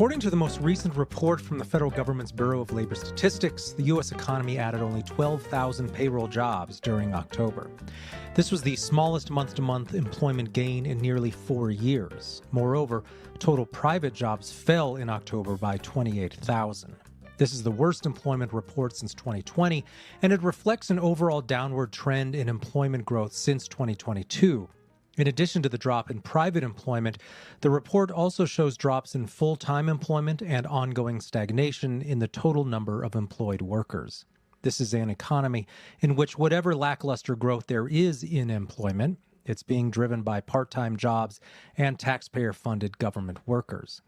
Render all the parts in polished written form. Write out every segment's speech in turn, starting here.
According to the most recent report from the federal government's Bureau of Labor Statistics, the U.S. economy added only 12,000 payroll jobs during October. This was the smallest month-to-month employment gain in nearly 4 years. Moreover, total private jobs fell in October by 28,000. This is the worst employment report since 2020, and it reflects an overall downward trend in employment growth since 2022. In addition to the drop in private employment, the report also shows drops in full-time employment and ongoing stagnation in the total number of employed workers. This is an economy in which whatever lackluster growth there is in employment, it's being driven by part-time jobs and taxpayer-funded government workers.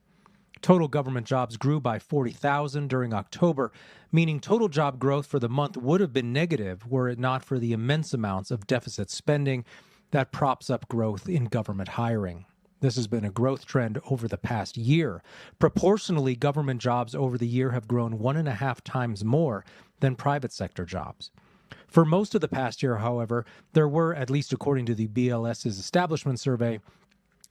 Total government jobs grew by 40,000 during October, meaning total job growth for the month would have been negative were it not for the immense amounts of deficit spending that props up growth in government hiring. This has been a growth trend over the past year. Proportionally, government jobs over the year have grown 1.5 times more than private sector jobs. For most of the past year, however, there were, at least according to the BLS's establishment survey,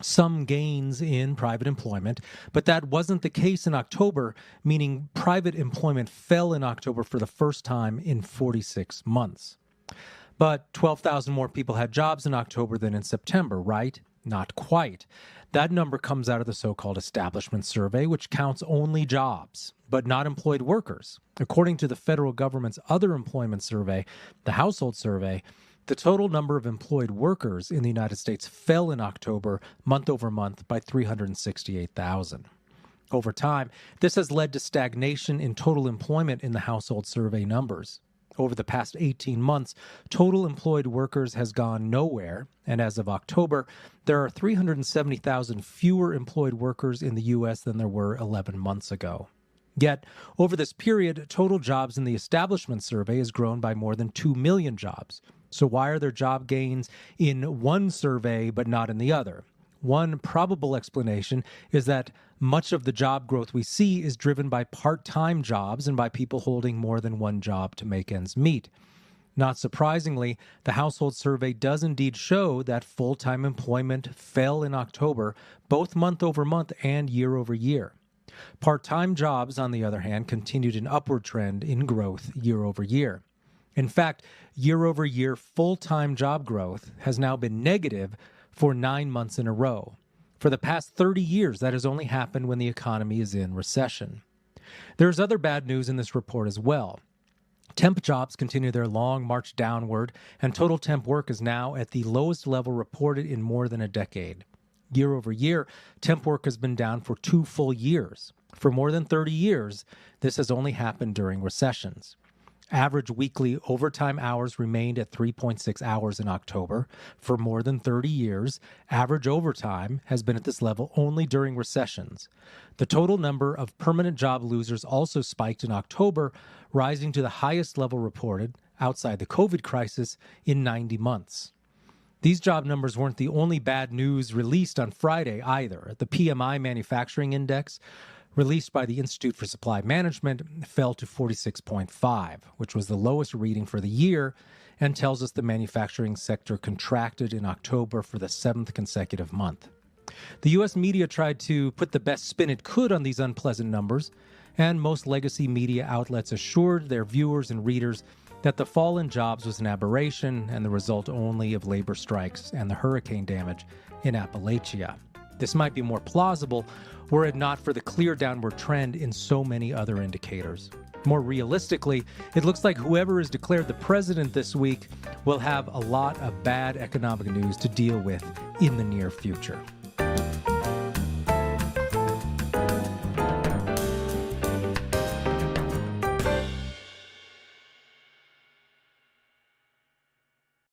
some gains in private employment, but that wasn't the case in October, meaning private employment fell in October for the first time in 46 months. But 12,000 more people had jobs in October than in September, right? Not quite. That number comes out of the so-called establishment survey, which counts only jobs, but not employed workers. According to the federal government's other employment survey, the household survey, the total number of employed workers in the United States fell in October, month over month, by 368,000. Over time, this has led to stagnation in total employment in the household survey numbers. Over the past 18 months, total employed workers has gone nowhere, and as of October, there are 370,000 fewer employed workers in the U.S. than there were 11 months ago. Yet, over this period, total jobs in the establishment survey has grown by more than 2 million jobs. So why are there job gains in one survey but not in the other? One probable explanation is that much of the job growth we see is driven by part-time jobs and by people holding more than one job to make ends meet. Not surprisingly, the household survey does indeed show that full-time employment fell in October, both month over month and year over year. Part-time jobs, on the other hand, continued an upward trend in growth year over year. In fact, year over year full-time job growth has now been negative for 9 months in a row. For the past 30 years, that has only happened when the economy is in recession. There's other bad news in this report as well. Temp jobs continue their long march downward, and total temp work is now at the lowest level reported in more than a decade. Year over year, temp work has been down for 2 full years. For more than 30 years, this has only happened during recessions. Average weekly overtime hours remained at 3.6 hours in October. For more than 30 years, average overtime has been at this level only during recessions. The total number of permanent job losers also spiked in October, rising to the highest level reported outside the COVID crisis in 90 months. These job numbers weren't the only bad news released on Friday either. The PMI manufacturing index, released by the Institute for Supply Management, fell to 46.5, which was the lowest reading for the year, and tells us the manufacturing sector contracted in October for the 7th consecutive month. The U.S. media tried to put the best spin it could on these unpleasant numbers, and most legacy media outlets assured their viewers and readers that the fall in jobs was an aberration and the result only of labor strikes and the hurricane damage in Appalachia. This might be more plausible were it not for the clear downward trend in so many other indicators. More realistically, it looks like whoever is declared the president this week will have a lot of bad economic news to deal with in the near future.